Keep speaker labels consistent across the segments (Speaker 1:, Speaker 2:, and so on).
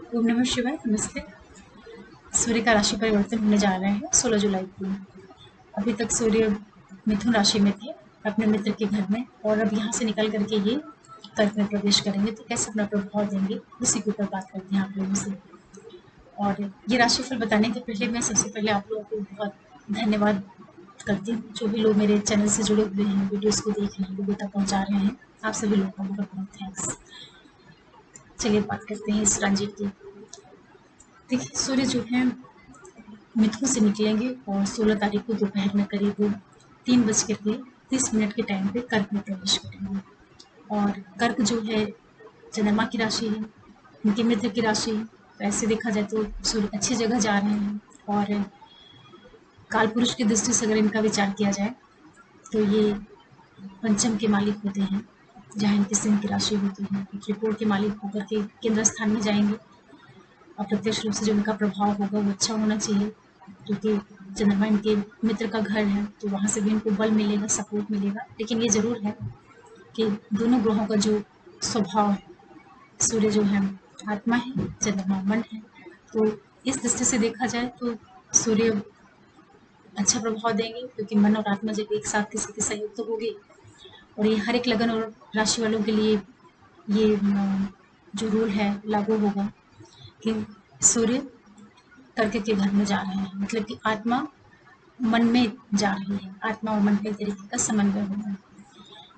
Speaker 1: ओम नमः शिवाय। नमस्ते। सूर्य का राशि परिवर्तन होने जा रहा है 16 जुलाई को। अभी तक सूर्य मिथुन राशि में थे अपने मित्र के घर में, और अब यहाँ से निकल करके ये कर्क में प्रवेश करेंगे, तो कैसे अपना प्रभाव देंगे उसी के ऊपर बात करते हैं आप लोगों से। और ये राशिफल बताने के पहले मैं सबसे पहले आप लोगों को बहुत धन्यवाद करती हूँ। जो भी लोग मेरे चैनल से जुड़े हुए हैं, वीडियोस को देख रहे हैं, लोगों तक पहुँचा रहे हैं, आप सभी लोगों का बहुत बहुत थैंक्स। चलिए बात करते हैं इस ट्रांजिट की। देखिए, सूर्य जो है मिथुन से निकलेंगे और 16 तारीख को दोपहर में करीब 3:30 के टाइम पे कर्क में प्रवेश करेंगे। और कर्क जो है चंद्रमा की राशि है, उनके मित्र की राशि है। तो ऐसे देखा जाए तो सूर्य अच्छी जगह जा रहे हैं। और काल पुरुष की दृष्टि से अगर इनका विचार किया जाए तो ये पंचम के मालिक होते हैं, जहाँ इनकी सिंह की राशि होती है। त्रिकोण के मालिक होकर के केंद्र स्थान में जाएंगे। अप्रत्यक्ष रूप से जो उनका प्रभाव होगा वो अच्छा होना चाहिए, क्योंकि चंद्रमा इनके मित्र का घर है, तो वहाँ से भी इनको बल मिलेगा, सपोर्ट मिलेगा। लेकिन ये ज़रूर है कि दोनों ग्रहों का जो स्वभाव है, सूर्य जो है आत्मा है, चंद्रमा मन है। तो इस दृष्टि से देखा जाए तो सूर्य अच्छा प्रभाव देंगे, क्योंकि मन और आत्मा जब एक साथ किसी के संयुक्त होगी। और ये हर एक लगन और राशि वालों के लिए ये जो रूल है लागू होगा कि सूर्य कर्क के घर में जा रहे हैं, मतलब कि आत्मा मन में जा रही है। आत्मा और मन का एक तरीके का समन्वय होगा।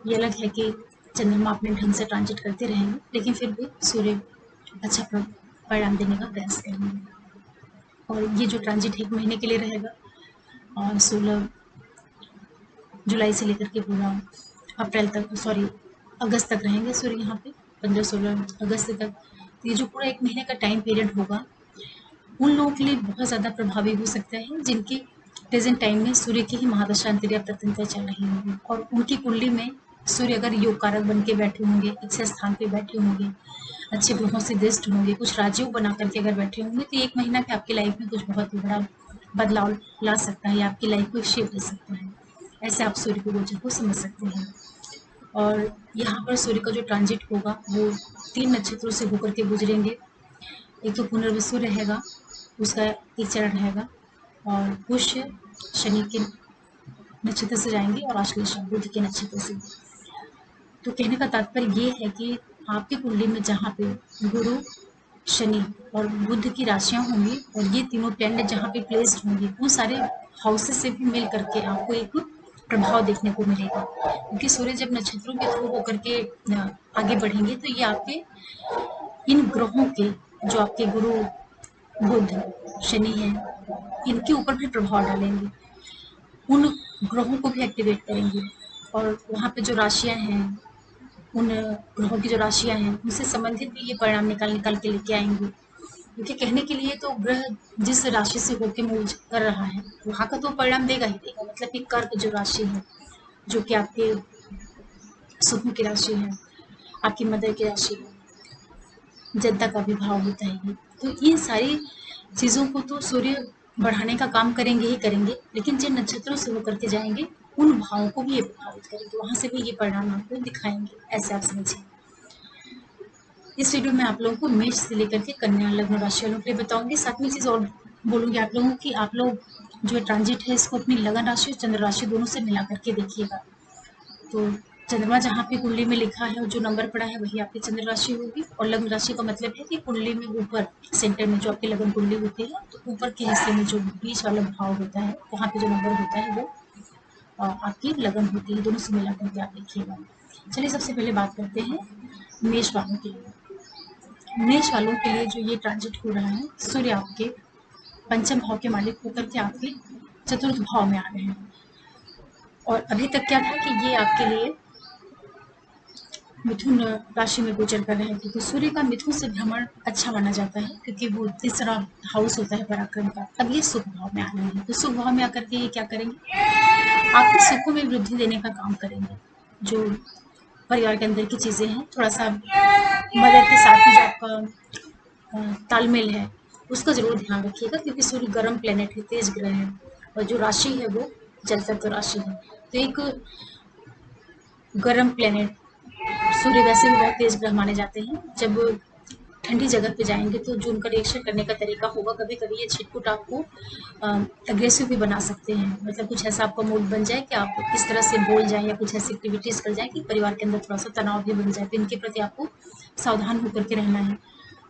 Speaker 1: ये अलग है कि चंद्रमा अपने ढंग से ट्रांजिट करते रहेंगे, लेकिन फिर भी सूर्य अच्छा परिणाम देने का प्रयास करेंगे। और ये जो ट्रांजिट 1 महीने के लिए रहेगा, और 16 जुलाई से लेकर के पूरा अप्रैल तक, सॉरी अगस्त तक रहेंगे सूर्य यहाँ पे, 15-16 अगस्त तक। तो ये जो पूरा 1 महीने का टाइम पीरियड होगा, उन लोगों के लिए बहुत ज़्यादा प्रभावी हो सकता है जिनकी प्रेजेंट टाइम में सूर्य की ही महादशा अंतर्या प्रत्यंता चल रही होगी, और उनकी कुंडली में सूर्य अगर योग कारक बन के बैठे होंगे, अच्छे स्थान पे बैठे होंगे, अच्छे ग्रहों से दृष्ट होंगे, कुछ राजयोग बना करके अगर बैठे होंगे, तो 1 महीना के आपकी लाइफ में कुछ बहुत ही बड़ा बदलाव ला सकता है, या आपकी लाइफ को शेप दे सकता है। ऐसे आप सूर्य के गोचर को समझ सकते हैं। और यहाँ पर सूर्य का जो ट्रांजिट होगा वो 3 नक्षत्रों से होकर के गुजरेंगे। एक तो पुनर्वसु रहेगा, उसका एक चरण रहेगा, और पुष्य शनि के नक्षत्र से जाएंगे, और आश्लेषा बुध के नक्षत्र से। तो कहने का तात्पर्य ये है कि आपकी कुंडली में जहाँ पे गुरु, शनि और बुध की राशियां होंगी, और ये तीनों प्लैनेट जहाँ पे प्लेस्ड होंगे, वो सारे हाउसेस से भी मिल करके आपको एक प्रभाव देखने को मिलेगा। क्योंकि सूर्य जब नक्षत्रों के थ्रू होकर के आगे बढ़ेंगे, तो ये आपके इन ग्रहों के, जो आपके गुरु बुध शनि है, इनके ऊपर भी प्रभाव डालेंगे, उन ग्रहों को भी एक्टिवेट करेंगे। और वहाँ पे जो राशियां हैं, उन ग्रहों की जो राशियां हैं, उनसे संबंधित भी ये परिणाम निकाल निकाल के लेके आएंगे। क्योंकि कहने के लिए तो ग्रह जिस राशि से होके मूव कर रहा है, वहाँ का तो परिणाम देगा ही देगा। मतलब कि कर्क जो राशि है, जो कि आपके सुखों की राशि है, आपकी मदर की राशि है, जनता का भी भाव होता है ये। तो इन सारी चीज़ों को तो सूर्य बढ़ाने का काम करेंगे ही करेंगे, लेकिन जिन नक्षत्रों से होकर के जाएंगे, उन भावों को भी ये प्रभावित करेंगे, वहां से भी ये परिणाम आपको दिखाएंगे। ऐसे आप समझिए। इस वीडियो में आप लोगों को मेष से लेकर के कन्या लग्न राशि वालों के लिए बताऊंगी। साथ में चीज और बोलूंगी आप लोगों की, आप लोग जो ट्रांजिट है इसको अपनी लगन राशि और चंद्र राशि दोनों से मिला करके देखिएगा। तो चंद्रमा जहाँ पे कुंडली में लिखा है और जो नंबर पड़ा है वही आपकी चंद्र राशि होगी। और लग्न राशि का मतलब है कि कुंडली में ऊपर सेंटर में जो आपकी लगन कुंडली होती है, तो ऊपर के हिस्से में जो बीच वाला भाव होता है, वहाँ पे जो नंबर होता है वो आपकी लगन होती है। दोनों से मिला करके आप देखिएगा। चलिए सबसे पहले बात करते हैं मेष वालों के लिए। मेष वालों के लिए जो ये ट्रांजिट हो रहा है, सूर्य आपके पंचम भाव के मालिक होकर के आपके चतुर्थ भाव में आ रहे हैं। और अभी तक क्या था कि ये आपके लिए मिथुन राशि में गोचर कर रहे थे, तो सूर्य का मिथुन से भ्रमण अच्छा माना जाता है, क्योंकि वो तीसरा हाउस होता है पराक्रम का। अब ये सुख भाव में आ रहे हैं, तो सुख भाव में आकर के ये क्या करेंगे, आपके सुखों में वृद्धि देने का काम करेंगे। जो परिवार के अंदर की चीजें हैं, थोड़ा सा मदर के साथ में जो आपका तालमेल है, उसका जरूर ध्यान रखिएगा, क्योंकि सूर्य गर्म प्लेनेट है, तेज ग्रह है, और जो राशि है वो जल तत्व राशि है। तो एक गर्म प्लेनेट, सूर्य वैसे भी बहुत तेज ग्रह माने जाते हैं। जब ठंडी जगह पे जाएंगे तो जो उनका रिएक्शन करने का तरीका होगा, कभी कभी ये छिटपुट आपको अग्रेसिव भी बना सकते हैं। मतलब कुछ ऐसा आपका मूड बन जाए कि आप इस तरह से बोल जाएं या कुछ ऐसी एक्टिविटीज कर जाए कि परिवार के अंदर थोड़ा सा तनाव भी बन जाए, तो इनके प्रति आपको सावधान होकर के रहना है।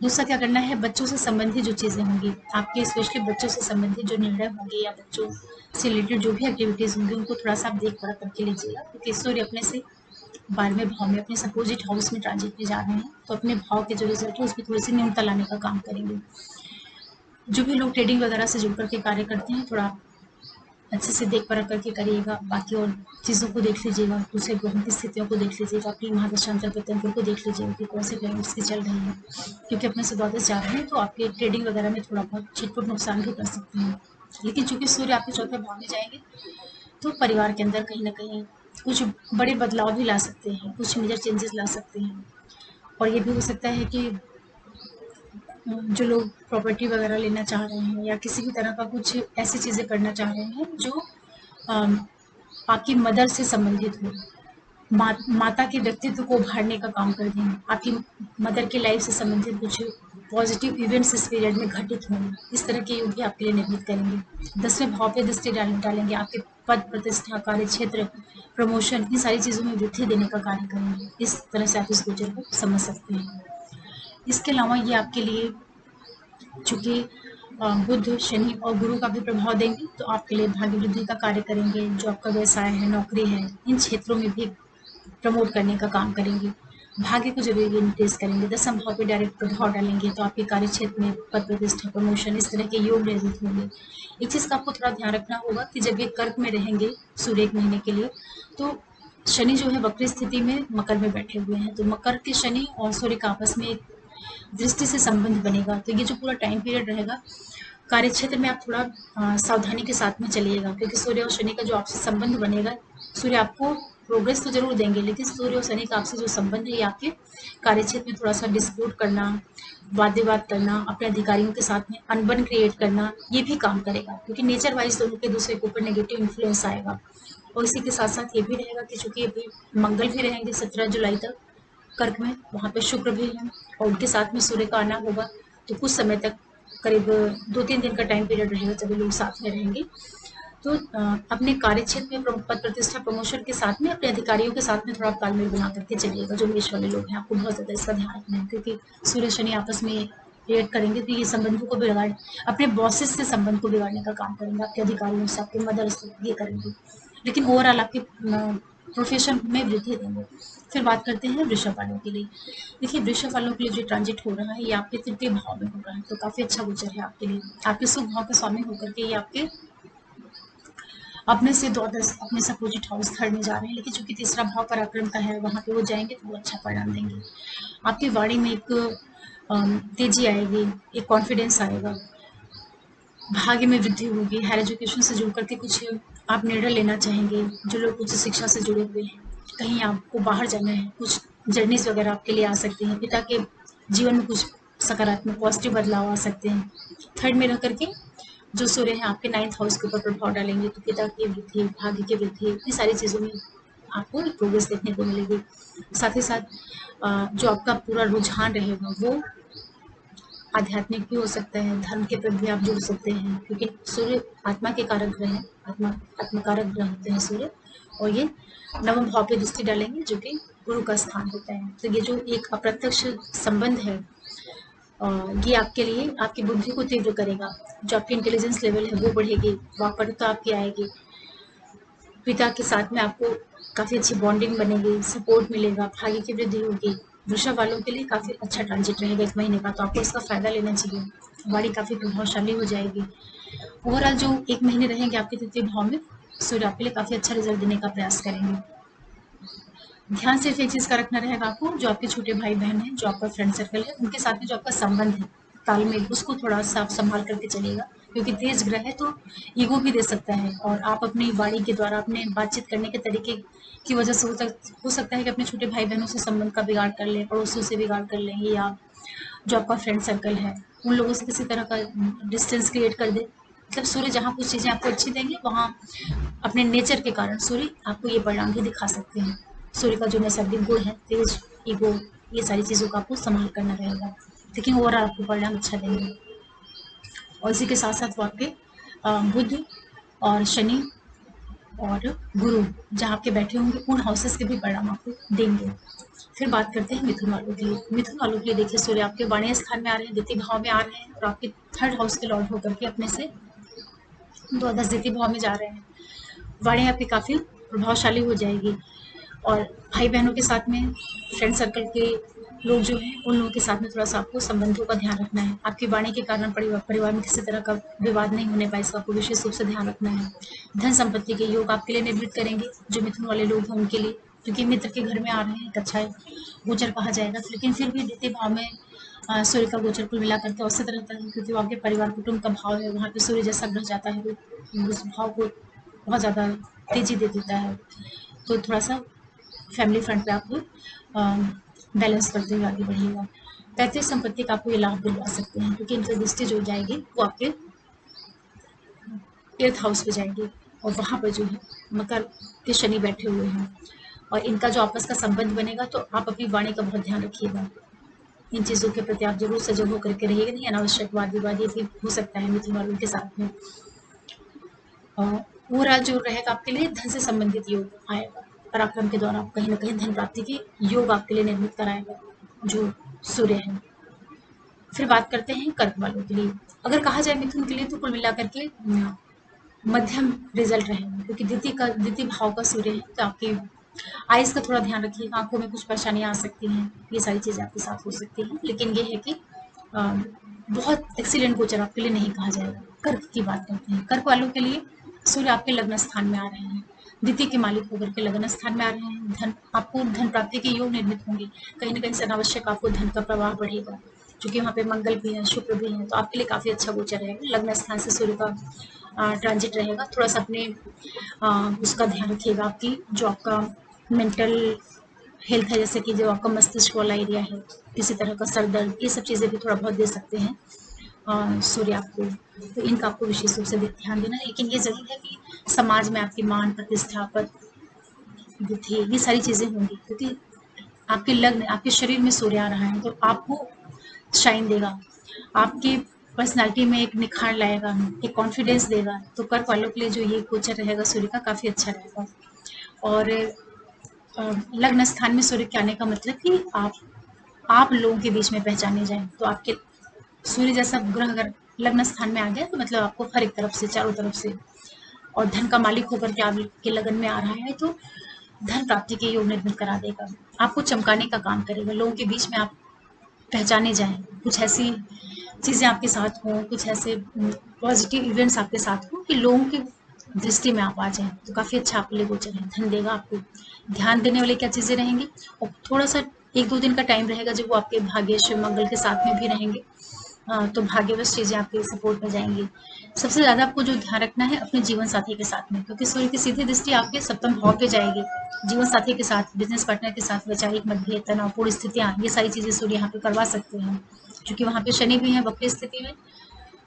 Speaker 1: दूसरा क्या करना है, बच्चों से संबंधित जो चीज़ें होंगी आपके, स्पेशली बच्चों से संबंधित जो निर्णय होंगे या बच्चों से रिलेटेड जो भी एक्टिविटीज़ होंगी, उनको थोड़ा सा आप देख परख करके लीजिएगा, क्योंकि सूर्य अपने से 12वें भाव में अपने सपोजिट हाउस में ट्रांजिट में जा रहे हैं, तो अपने भाव के जो रिजल्ट है उसमें थोड़ी सी न्यूनता लाने का काम करेंगे। जो भी लोग ट्रेडिंग वगैरह से जुड़ करके कार्य करते हैं, थोड़ा अच्छे से देख परख करके करिएगा। बाकी और चीज़ों को देख लीजिएगा, दूसरे ग्रहों की स्थितियों को देख लीजिएगा, अपनी महादशांतर प्रत्यंतर को देख लीजिएगा कि कौन से प्लैनेट्स की चल रही है, क्योंकि अपने से द्वादश जा रहे हैं तो आपके ट्रेडिंग वगैरह में थोड़ा बहुत छिटपुट नुकसान भी कर सकते हैं। लेकिन चूंकि सूर्य आपके चौथे भाव में जाएंगे तो परिवार के अंदर कहीं ना कहीं कुछ बड़े बदलाव भी ला सकते हैं, कुछ मेजर चेंजेस ला सकते हैं। और ये भी हो सकता है कि जो लोग प्रॉपर्टी वगैरह लेना चाह रहे हैं या किसी भी तरह का कुछ ऐसी चीज़ें करना चाह रहे हैं जो अम, आपकी मदर से संबंधित हो, माता के व्यक्तित्व को उभारने का काम कर दें, आपकी मदर की लाइफ से संबंधित कुछ पॉजिटिव इवेंट्स इस पीरियड में घटित होंगे, इस तरह के योग भी आपके लिए निर्मित करेंगे। 10वें भाव पे दृष्टि डालेंगे, आपके पद प्रतिष्ठा, कार्य क्षेत्र, प्रमोशन, इन सारी चीज़ों में वृद्धि देने का कार्य करेंगे। इस तरह से आप इस गोचर को समझ सकते हैं। इसके अलावा ये आपके लिए चूंकि बुध, शनि और गुरु का भी प्रभाव देंगे, तो आपके लिए भाग्य वृद्धि का कार्य करेंगे। जो आपका व्यवसाय है, नौकरी है, इन क्षेत्रों में भी प्रमोट करने का काम करेंगे। भाग्य को जरूर ये इंक्रीज करेंगे। 10वें भाव पे डायरेक्ट प्रभाव डालेंगे, तो आपके कार्य क्षेत्र में पद प्रतिष्ठा, प्रमोशन, इस तरह के योग निर्मित होंगे। एक चीज़ का आपको थोड़ा ध्यान रखना होगा कि जब ये कर्क में रहेंगे सूर्य 1 महीने के लिए, तो शनि जो है वक्री स्थिति में मकर में बैठे हुए हैं, तो मकर के शनि और सूर्य का आपस में एक दृष्टि से संबंध बनेगा। तो ये जो पूरा टाइम पीरियड रहेगा, कार्य क्षेत्र में आप थोड़ा सावधानी के साथ में चलिएगा, क्योंकि सूर्य और शनि का जो आपसे संबंध बनेगा, सूर्य आपको प्रोग्रेस तो जरूर देंगे, लेकिन सूर्य और शनि का आपसे जो संबंध है ये आपके कार्य क्षेत्र में थोड़ा सा डिस्प्यूट करना, वाद विवाद करना, अपने अधिकारियों के साथ में अनबन क्रिएट करना, ये भी काम करेगा, क्योंकि नेचर वाइज दोनों के दूसरे के ऊपर नेगेटिव इन्फ्लुएंस आएगा। और इसी के साथ साथ ये भी रहेगा कि चूंकि अभी मंगल भी रहेंगे 17 जुलाई तक कर्क में, वहाँ पे शुक्र भी है और उनके साथ में सूर्य का आना होगा, तो कुछ समय तक करीब 2-3 दिन का टाइम पीरियड रहेगा सभी लोग साथ में रहेंगे। तो अपने कार्य क्षेत्र में पद प्रतिष्ठा, प्रमोशन के साथ में अपने अधिकारियों के साथ में थोड़ा तालमेल बना करके चलिएगा। जो मेष वाले लोग हैं, आपको बहुत ज़्यादा इसका ध्यान रखना है, क्योंकि सूर्य शनि आपस में रिएक्ट करेंगे तो ये संबंधों को बिगाड़, अपने बॉसेस से संबंध को बिगाड़ने का काम करेंगे, आपके अधिकारियों से, आपके मदर से, ये करेंगे। लेकिन ओवरऑल आपके प्रोफेशन में वृद्धि देंगे। फिर बात करते हैं वृषभ वालों के लिए। देखिए, वृषभ वालों के लिए जो ट्रांजिट हो रहा है ये आपके तृतीय भाव में हो रहा है, तो काफ़ी अच्छा गोचर है आपके लिए। आपके शुभ भाव के स्वामी होकर के ये आपके अपने से द्वादश, अपने सपोजिट हाउस थर्ड में जा रहे हैं, लेकिन चूंकि तीसरा भाव पराक्रम का है, वहाँ पे वो जाएंगे तो वो अच्छा परिणाम देंगे। आपकी वाणी में एक तेजी आएगी, एक कॉन्फिडेंस आएगा, भाग्य में वृद्धि होगी। हायर एजुकेशन से जुड़ करके कुछ आप निर्णय लेना चाहेंगे। जो लोग उच्च शिक्षा से जुड़े हुए हैं, कहीं आपको बाहर जाना है, कुछ जर्नीज वगैरह आपके लिए आ सकती हैं। पिता के जीवन में कुछ सकारात्मक पॉजिटिव बदलाव आ सकते हैं। थर्ड में रह करके जो सूर्य है आपके 9th हाउस के ऊपर प्रभाव डालेंगे, तो पिता की वृद्धि, भाग्य की वृद्धि, ये सारी चीज़ों में आपको प्रोग्रेस देखने को मिलेगी। साथ ही साथ जो आपका पूरा रुझान रहेगा वो आध्यात्मिक भी हो सकता है, धर्म के प्रति भी आप जुड़ सकते हैं, क्योंकि सूर्य आत्मा के कारक ग्रह हैं, आत्मकारक ग्रह होते हैं सूर्य, और ये 9वें भाव पे दृष्टि डालेंगे जो कि गुरु का स्थान होता है। तो ये जो एक अप्रत्यक्ष संबंध है, ये आपके लिए आपकी बुद्धि को तीव्र करेगा। जो आपकी इंटेलिजेंस लेवल है वो बढ़ेगी, वाकपटुता आपकी आएगी, पिता के साथ में आपको काफ़ी अच्छी बॉन्डिंग बनेगी, सपोर्ट मिलेगा, भाग्य की वृद्धि होगी। वृषभ वालों के लिए काफ़ी अच्छा ट्रांजिट रहेगा 1 महीने का, तो आपको इसका फ़ायदा लेना चाहिए। वाणी काफ़ी प्रभावशाली हो जाएगी। ओवरऑल जो 1 महीने रहेंगे आपके तृतीय भाव में, सूर्य आपके लिए काफ़ी अच्छा रिजल्ट देने का प्रयास करेंगे। ध्यान सिर्फ एक चीज़ का रखना रहेगा आपको, जो आपके छोटे भाई बहन हैं, जो आपका फ्रेंड सर्कल है, उनके साथ में जो आपका संबंध है, तालमेल, उसको थोड़ा सा आप संभाल करके चलिएगा, क्योंकि तेज ग्रह है तो ईगो भी दे सकता है, और आप अपनी वाणी के द्वारा, अपने बातचीत करने के तरीके की वजह से हो सकता है कि अपने छोटे भाई बहनों से संबंध का बिगाड़ कर लें, पड़ोसियों से बिगाड़ कर लें, या जो आपका फ्रेंड सर्कल है उन लोगों से किसी तरह का डिस्टेंस क्रिएट कर दे। मतलब सूर्य जहाँ कुछ चीज़ें आपको अच्छी देंगे, वहाँ अपने नेचर के कारण सूर्य आपको ये परिणाम भी दिखा सकते हैं। सूर्य का जो नैसर्गिक गुण है, तेज, ईगो, ये सारी चीज़ों का आपको संभाल करना रहेगा। लेकिन ओवरऑल आपको परिणाम अच्छा देंगे। और इसी के साथ साथ वो आपके बुध और शनि और गुरु जहाँ आपके बैठे होंगे उन हाउसेस के भी परिणाम आपको देंगे। फिर बात करते हैं मिथुन वालों के लिए। मिथुन वालों के लिए देखिए, सूर्य आपके वाणिज्य स्थान में आ रहे हैं, द्वितीय भाव में आ रहे हैं और आपके थर्ड हाउस के लॉर्ड होकर के अपने से द्वादश द्वितीय भाव में जा रहे हैं। वाणी आपकी काफ़ी प्रभावशाली हो जाएगी और भाई बहनों के साथ में, फ्रेंड सर्कल के लोग जो हैं उन लोगों के साथ में थोड़ा सा आपको संबंधों का ध्यान रखना है। आपकी वाणी के कारण परिवार में किसी तरह का विवाद नहीं होने पाए, इसका आपको विशेष रूप से ध्यान रखना है। धन संपत्ति के योग आपके लिए निर्मित करेंगे जो मिथुन वाले लोग हैं उनके लिए, क्योंकि मित्र के घर में आ रहे हैं, एक अच्छा गोचर कहा जाएगा। लेकिन फिर भी द्वितीय भाव में सूर्य का गोचर कुल मिला करके औसत रहता है, क्योंकि वो आपके परिवार कुटुंब का भाव है, वहाँ पे सूर्य जैसा ग्रह जाता है तो उस भाव को बहुत ज़्यादा तेजी दे देता है। तो थोड़ा सा फैमिली फ्रंट पे आप बैलेंस करते हुए आगे बढ़िएगा। पैतृक संपत्ति का आपको ये लाभ दिलवा सकते हैं, क्योंकि इनकी दृष्टि जो जाएगी वो आपके 8th हाउस पे जाएगी और वहाँ पर जो है मकर के शनि बैठे हुए हैं और इनका जो आपस का संबंध बनेगा, तो आप अपनी वाणी का बहुत ध्यान रखिएगा। इन चीज़ों के प्रति आप जरूर सजग होकर के रहिएगा, नहीं अनावश्यक वाद विवाद ये भी हो सकता है मिथुन वालों के साथ में। ओवरऑल जो रहेगा आपके लिए धन से संबंधित योग आएगा। पराक्रम के द्वारा आप कहीं ना कहीं धन प्राप्ति के योग आपके लिए निर्मित कराएगा जो सूर्य है। फिर बात करते हैं कर्क वालों के लिए। अगर कहा जाए मिथुन के लिए तो कुल मिलाकर के मध्यम रिजल्ट रहेगा, क्योंकि द्वितीय भाव का सूर्य है, तो आपकी आइज का थोड़ा ध्यान रखिएगा, आंखों में कुछ परेशानियां आ सकती हैं, ये सारी चीजें आपके साथ हो सकती हैं। लेकिन ये है कि बहुत एक्सीलेंट गोचर आपके लिए नहीं कहा जाएगा। कर्क की बात करते हैं। कर्क वालों के लिए सूर्य आपके लग्न स्थान में आ रहे हैं, द्वितीय के मालिक होकर के लग्न स्थान में आ रहे हैं। आपको धन प्राप्ति के योग निर्मित होंगे, कहीं ना कहीं से अनावश्यक आपको धन का प्रवाह बढ़ेगा, क्योंकि वहाँ पे मंगल भी है, शुक्र भी है, तो आपके लिए काफी अच्छा गोचर रहेगा। लग्न स्थान से सूर्य का ट्रांजिट रहेगा। थोड़ा सा अपने उसका ध्यान रखिएगा, आपकी जो आपका मेंटल हेल्थ है, जैसे कि जो आपका मस्तिष्क वाला एरिया है, किसी तरह का सर दर्द, ये सब चीज़ें भी थोड़ा बहुत दे सकते हैं सूर्य आपको, तो इनका आपको विशेष रूप से ध्यान देना है। लेकिन ये जरूर है कि समाज में आपकी मान प्रतिष्ठा पर बुद्धि ये सारी चीज़ें होंगी, क्योंकि आपके लग्न आपके शरीर में सूर्य आ रहा है, तो आपको शाइन देगा, आपकी पर्सनालिटी में एक निखार लाएगा, एक कॉन्फिडेंस देगा। तो कर्क वालों के लिए जो ये गोचर रहेगा सूर्य का काफ़ी अच्छा रहेगा। और लग्न स्थान में सूर्य के आने का मतलब कि आप लोगों के बीच में पहचाने जाएं। तो आपके सूर्य जैसा ग्रह अगर लग्न स्थान में आ गया, तो मतलब आपको हर एक तरफ से, चारों तरफ से, और धन का मालिक होकर के आपके लगन में आ रहा है, तो धन प्राप्ति के योग निर्मित करा देगा, आपको चमकाने का काम करेगा, लोगों के बीच में आप पहचाने जाएं, कुछ ऐसी चीज़ें आपके साथ हों, कुछ ऐसे पॉजिटिव इवेंट्स आपके साथ हों कि लोगों की दृष्टि में आप आ जाएं। तो काफ़ी अच्छा आपके लिए गोचर है। धन देगा आपको, ध्यान देने वाली क्या चीज़ें रहेंगी, और थोड़ा सा 1-2 दिन का टाइम रहेगा जब वो आपके भाग्य शिव मंगल के साथ में भी रहेंगे, तो भाग्यवश चीज़ें आपके सपोर्ट में जाएंगी। सबसे ज़्यादा आपको जो ध्यान रखना है अपने जीवन साथी के साथ में, क्योंकि सूर्य की सीधी दृष्टि आपके सप्तम भाव पे जाएगी। जीवन साथी के साथ, बिजनेस पार्टनर के साथ वैचारिक मतभेद, तनावपूर्ण स्थितियाँ, ये सारी चीज़ें सूर्य यहाँ पे करवा सकते हैं, क्योंकि वहाँ पे शनि भी है वक्री स्थिति में।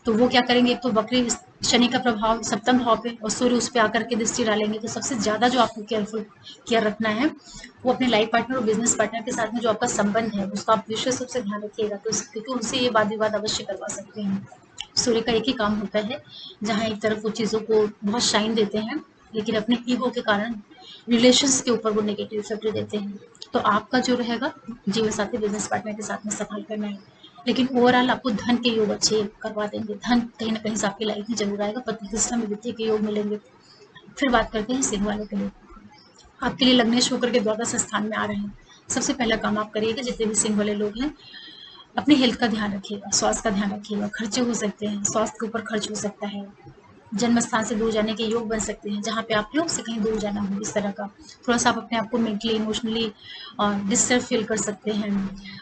Speaker 1: तो वो क्या करेंगे, एक तो वक्री शनि का प्रभाव सप्तम भाव पे और सूर्य उस पे आकर के दृष्टि डालेंगे। तो सबसे ज्यादा जो आपको केयर रखना है वो अपने लाइफ पार्टनर और बिजनेस पार्टनर के साथ में जो आपका संबंध है उसका आप विशेष रूप से ध्यान रखिएगा, तो क्योंकि उनसे ये वाद विवाद अवश्य करवा सकते हैं। सूर्य का एक ही काम होता है, जहाँ एक तरफ वो चीज़ों को बहुत शाइन देते हैं, लेकिन अपने ईगो के कारण रिलेशंस के ऊपर वो नेगेटिव इफेक्ट देते हैं। तो आपका जो रहेगा जीवन साथी बिजनेस पार्टनर के साथ में सफाई करना है। लेकिन ओवरऑल आपको धन के योग अच्छे करवा देंगे, धन कहीं ना कहीं से आपकी लाइफ में जरूर आएगा, प्रतिष्ठा में वृद्धि के योग मिलेंगे। फिर बात करते हैं सिंह वालों के लिए। आपके लिए लग्नेश होकर के द्वादश स्थान में आ रहे हैं। सबसे पहला काम आप करिएगा, जितने भी सिंह वाले लोग हैं अपनी हेल्थ का ध्यान रखिएगा, स्वास्थ्य का ध्यान रखिएगा। खर्चे हो सकते हैं, स्वास्थ्य के ऊपर खर्च हो सकता है, जन्म स्थान से दूर जाने के योग बन सकते हैं, जहाँ पे आप लोग से कहीं दूर जाना हो, इस तरह का थोड़ा सा आप अपने आप को मेंटली इमोशनली डिस्टर्ब फील कर सकते हैं।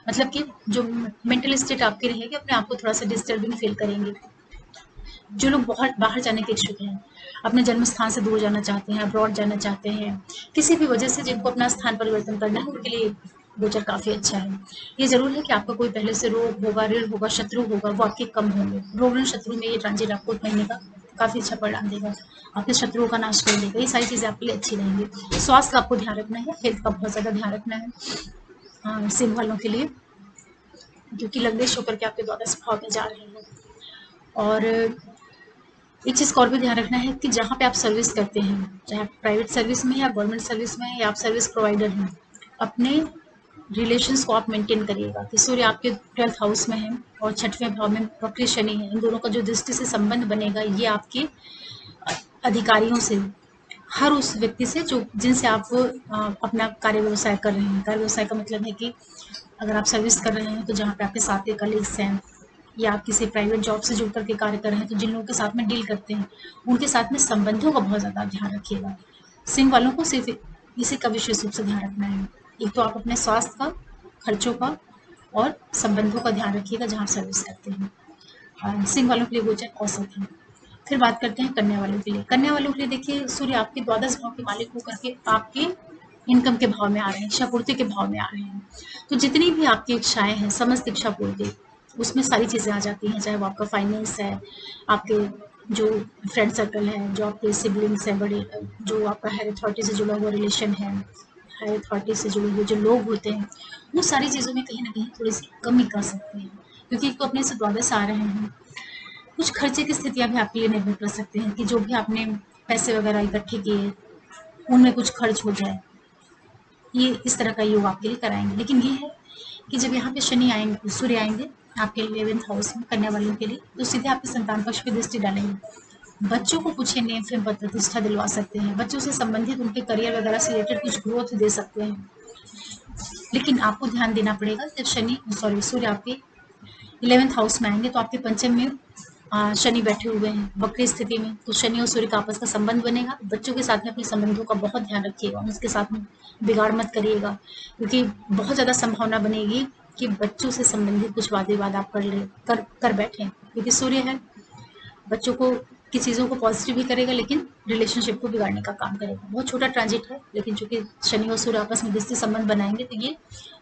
Speaker 1: मतलब कि जो मेंटल स्टेट आपकी रहेगी, अपने आप को थोड़ा सा डिस्टर्बिंग फील करेंगे। जो लोग बहुत बाहर जाने के इच्छुक हैं, अपने जन्म स्थान से दूर जाना चाहते हैं, अब्रॉड जाना चाहते हैं, किसी भी वजह से जिनको अपना स्थान परिवर्तन करना है, उनके लिए गोचर काफी अच्छा है। ये जरूर है कि आपका कोई पहले से रोग होगा, ऋण होगा, शत्रु होगा, वो आपके कम होंगे। रोग ऋण शत्रु में ये ट्रांजिट आपको 1 महीने का काफी अच्छा परिणाम देगा, आपके शत्रुओं का नाश कर देगा। ये सारी चीजें आपके लिए अच्छी रहेंगी। स्वास्थ्य का आपको ध्यान रखना है, हेल्थ का बहुत ज्यादा ध्यान रखना है सिंह वालों के लिए। क्योंकि लग्नेश होकर के आपके द्वादश भाव में जा रहे हैं। और एक चीज़ का और भी ध्यान रखना है कि जहाँ पे आप सर्विस करते हैं, चाहे आप प्राइवेट सर्विस में या गवर्नमेंट सर्विस में या आप सर्विस प्रोवाइडर हैं, अपने रिलेशंस को आप मेंटेन करिएगा कि सूर्य आपके 12th हाउस में है और 6वें भाव में वक्री शनि है। इन दोनों का जो दृष्टि से संबंध बनेगा, ये आपके अधिकारियों से, हर उस व्यक्ति से जो जिनसे आप अपना कार्य व्यवसाय कर रहे हैं। कार्य व्यवसाय का मतलब है कि अगर आप सर्विस कर रहे हैं तो जहाँ पे आपके साथ के कलीग्स हैं, या आप किसी प्राइवेट जॉब से जुड़ करके कार्य कर रहे हैं, तो जिन लोगों के साथ में डील करते हैं उनके साथ में संबंधों का बहुत ज़्यादा ध्यान रखिएगा। सिंह वालों को सिर्फ इसी का विशेष रूप से ध्यान रखना है। एक तो आप अपने स्वास्थ्य का, खर्चों का और संबंधों का ध्यान रखिएगा जहाँ आप सर्विस करते हैं। सिंह वालों के लिए गोचर औसत है। फिर बात करते हैं कन्या वालों के लिए। कन्या वालों के लिए देखिए, सूर्य आपके द्वादश भाव के मालिक होकर के आपके इनकम के भाव में आ रहे हैं, इच्छा पूर्ति के भाव में आ रहे हैं। तो जितनी भी आपकी इच्छाएं हैं, समस्त इच्छा पूर्ति, उसमें सारी चीज़ें आ जाती हैं। चाहे वो आपका फाइनेंस है, आपके जो फ्रेंड सर्कल है, जो आपके सिबलिंग्स हैं बड़े, जो आपका हायर अथॉरिटी से जुड़ा हुआ रिलेशन है, हायर अथॉरिटी से जुड़े हुए जो लोग होते हैं, वो सारी चीज़ों में कहीं ना कहीं थोड़ी सी कमी कर सकते हैं, क्योंकि एक तो अपने से द्वादश आ रहे हैं। कुछ खर्चे की स्थितियां भी आपके लिए निर्भर कर सकते हैं कि जो भी आपने पैसे वगैरह इकट्ठे किए, उनमें कुछ खर्च हो जाए। ये इस तरह का योग आपके लिए कराएंगे। लेकिन ये है कि जब यहाँ पे शनि आएंगे, सूर्य आएंगे आपके 11th हाउस में कन्या वालों के लिए, तो सीधे आपके संतान पक्ष पे दृष्टि डालेंगे। बच्चों को कुछ नेम फेम पद प्रतिष्ठा दिलवा सकते हैं, बच्चों से संबंधित उनके करियर वगैरह से रिलेटेड कुछ ग्रोथ दे सकते हैं। लेकिन आपको ध्यान देना पड़ेगा, जब सूर्य आपके 11th हाउस में आएंगे तो आपके पंचम में शनि बैठे हुए हैं वक्री स्थिति में, तो शनि और सूर्य का आपस का संबंध बनेगा। बच्चों के साथ में अपने संबंधों का बहुत ध्यान रखिएगा, उसके साथ में बिगाड़ मत करिएगा, क्योंकि बहुत ज़्यादा संभावना बनेगी कि बच्चों से संबंधित कुछ वाद विवाद आप कर बैठें, क्योंकि सूर्य है, बच्चों को की चीज़ों को पॉजिटिव भी करेगा लेकिन रिलेशनशिप को बिगाड़ने का काम करेगा। बहुत छोटा ट्रांजिट है, लेकिन चूंकि शनि और सूर्य आपस में दृष्टि संबंध बनाएंगे, तो ये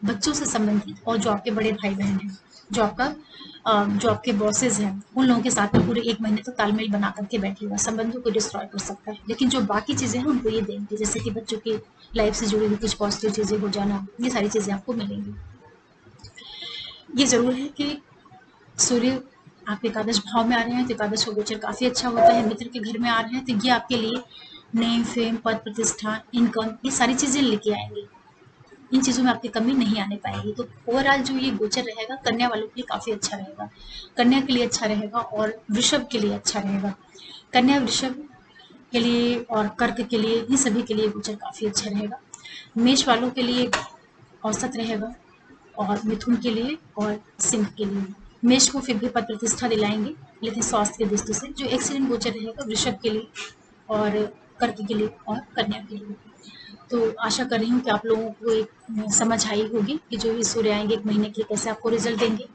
Speaker 1: बच्चों से संबंधित और जो आपके बड़े भाई बहन हैं, जो आपके बॉसेज हैं, उन लोगों के साथ में पूरे 1 महीने तक तालमेल बना करके बैठिएगा। संबंधों को डिस्ट्रॉय कर सकता है, लेकिन जो बाकी चीज़ें हैं उनको ये देंगे, जैसे कि बच्चों की लाइफ से जुड़ी हुई कुछ पॉजिटिव चीज़ें हो जाना, ये सारी चीज़ें आपको मिलेंगी। ये ज़रूर है कि सूर्य आपके एकादश भाव में आ रहे हैं, तो एकादश का गोचर काफ़ी अच्छा होता है। मित्र के घर में आ रहे हैं, तो ये आपके लिए नेम फेम, पद प्रतिष्ठा, इनकम, ये सारी चीज़ें लेके आएंगे। इन चीज़ों में आपकी कमी नहीं आने पाएगी। तो ओवरऑल जो ये गोचर रहेगा, कन्या वालों के लिए काफ़ी अच्छा रहेगा, कन्या के लिए अच्छा रहेगा और वृषभ के लिए अच्छा रहेगा। कन्या, वृषभ के लिए और कर्क के लिए, इन सभी के लिए गोचर काफ़ी अच्छा रहेगा। मेष वालों के लिए औसत रहेगा, और मिथुन के लिए और सिंह के लिए। मेष को फिर भी पद प्रतिष्ठा दिलाएंगे, लेकिन स्वास्थ्य की दृष्टि से जो एक्सीडेंट गोचर रहेगा वृषभ के लिए और कर्क के लिए और कन्या के लिए। तो आशा कर रही हूँ कि आप लोगों को एक समझ आई होगी कि जो ये सूर्य आएंगे 1 महीने के कैसे आपको रिजल्ट देंगे।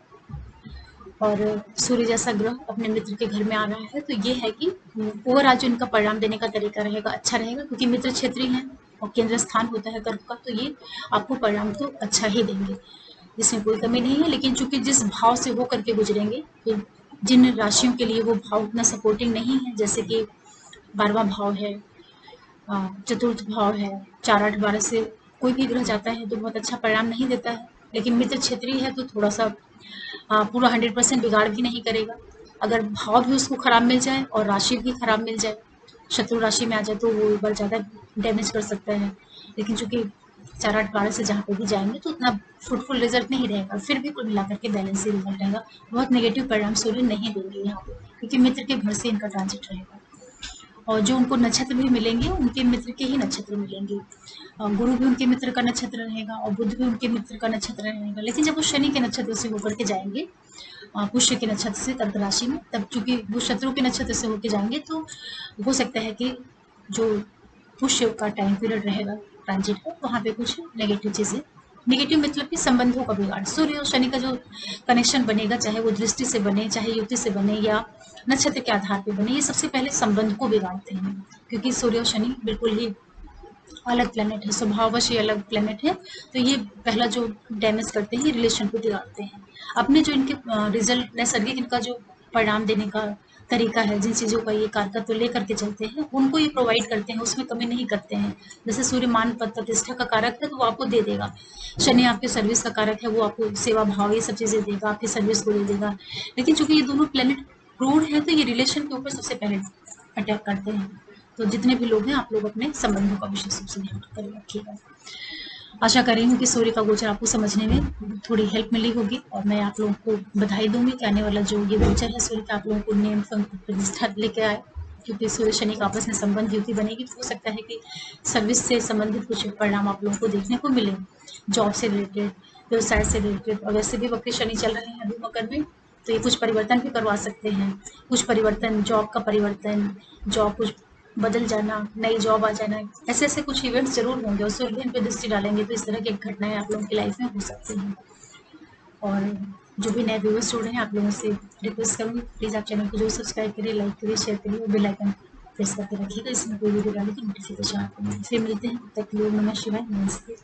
Speaker 1: और सूर्य जैसा ग्रह अपने मित्र के घर में आ रहा है, तो ये है कि ओवरऑल जो इनका परिणाम देने का तरीका रहेगा अच्छा रहेगा, क्योंकि मित्र क्षेत्रीय है और केंद्र स्थान होता है कर्क का, तो ये आपको परिणाम तो अच्छा ही देंगे, इसमें कोई कमी नहीं है। लेकिन चूंकि जिस भाव से वो करके गुजरेंगे, तो जिन राशियों के लिए वो भाव उतना सपोर्टिंग नहीं है, जैसे कि 12वां भाव है, चतुर्थ भाव है, 4, 8, 12 से कोई भी ग्रह जाता है तो बहुत अच्छा परिणाम नहीं देता है। लेकिन मित्र क्षेत्रीय है तो थोड़ा सा पूरा 100% बिगाड़ भी नहीं करेगा। अगर भाव भी उसको खराब मिल जाए और राशि भी खराब मिल जाए, शत्रु राशि में आ जाए, तो वो एक बार ज़्यादा डैमेज कर सकता है। लेकिन चूंकि 4, 8, 12 से जहाँ पे भी जाएंगे तो उतना फ्रूटफुल रिजल्ट नहीं रहेगा, फिर भी कुल मिलाकर के बैलेंस ही रिजल्ट रहेगा। बहुत नेगेटिव परिणाम सूर्य नहीं देंगे यहाँ पे, क्योंकि मित्र के घर से इनका ट्रांजिट रहेगा। और जो उनको नक्षत्र भी मिलेंगे, उनके मित्र के ही नक्षत्र मिलेंगे। गुरु भी उनके मित्र का नक्षत्र रहेगा और बुध भी उनके मित्र का नक्षत्र रहेगा। लेकिन जब वो शनि के नक्षत्र से होकर के जाएंगे, पुष्य के नक्षत्र से कर्क राशि में, तब चूंकि वो शत्रु के नक्षत्र से होकर जाएंगे, तो हो सकता है कि जो पुष्य का टाइम पीरियड रहेगा ट्रांजिट का, वहाँ पे कुछ नेगेटिव चीज़ें, नेगेटिव मतलब कि संबंधों का बिगाड़, सूर्य और शनि का जो कनेक्शन बनेगा, चाहे वो दृष्टि से बने, चाहे युति से बने या नक्षत्र के आधार पर बने, ये सबसे पहले संबंध को बिगाड़ते हैं, क्योंकि सूर्य और शनि बिल्कुल ही अलग प्लेनेट है, स्वभाववश ही अलग प्लेनेट है। तो ये पहला जो डैमेज करते हैं, रिलेशन को बिगाड़ते हैं। अपने जो इनके रिजल्ट नैसर्गिक इनका जो परिणाम देने का तरीका है, जिन चीज़ों का ये कारकत्व तो लेकर के चलते हैं, उनको ये प्रोवाइड करते हैं, उसमें कमी नहीं करते हैं। जैसे सूर्य मान पद प्रतिष्ठा का कारक है, तो वो आपको दे देगा। शनि आपके सर्विस का कारक है, वो आपको सेवा भाव ये सब चीज़ें देगा, आपकी सर्विस को दे देगा। लेकिन चूंकि ये दोनों प्लेनेट क्रूड है, तो ये रिलेशन के ऊपर सबसे पहले अटैक करते हैं। तो जितने भी लोग हैं, आप लोग अपने संबंधों का विशेष रूप से ध्यान कर रखिएगा। आशा कर रही हूँ कि सूर्य का गोचर आपको समझने में थोड़ी हेल्प मिली होगी, और मैं आप लोगों को बधाई दूंगी कि आने वाला जो ये गोचर है सूर्य का, आप लोगों को नियम प्रतिष्ठा लेके आए, क्योंकि सूर्य शनि का आपस में संबंध युति बनेगी, तो हो सकता है कि सर्विस से संबंधित कुछ परिणाम आप लोगों को देखने को मिले, जॉब से रिलेटेड, व्यवसाय से रिलेटेड। और वैसे भी वक्री शनि चल रहे हैं अभी मकर में, तो ये कुछ परिवर्तन भी करवा सकते हैं। कुछ परिवर्तन, जॉब का परिवर्तन, जॉब कुछ बदल जाना, नई जॉब आ जाना, ऐसे ऐसे कुछ इवेंट्स जरूर होंगे, और सूर्य इन पे दृष्टि डालेंगे तो इस तरह की घटनाएं आप लोगों की लाइफ में हो सकती हैं। और जो भी नए व्यूअर्स जुड़ रहे हैं, आप लोगों से रिक्वेस्ट करूँगी, प्लीज़ आप चैनल को जरूर सब्सक्राइब करिए, लाइक करिए, शेयर करिए और बेल आइकन प्रेस करके रखिएगा, इसमें कोई वीडियो डाले तो नोटिफिकेशन आपको मिले। फिर मिलते हैं, तब तक के लिए नमः शिवाय, नमस्ते।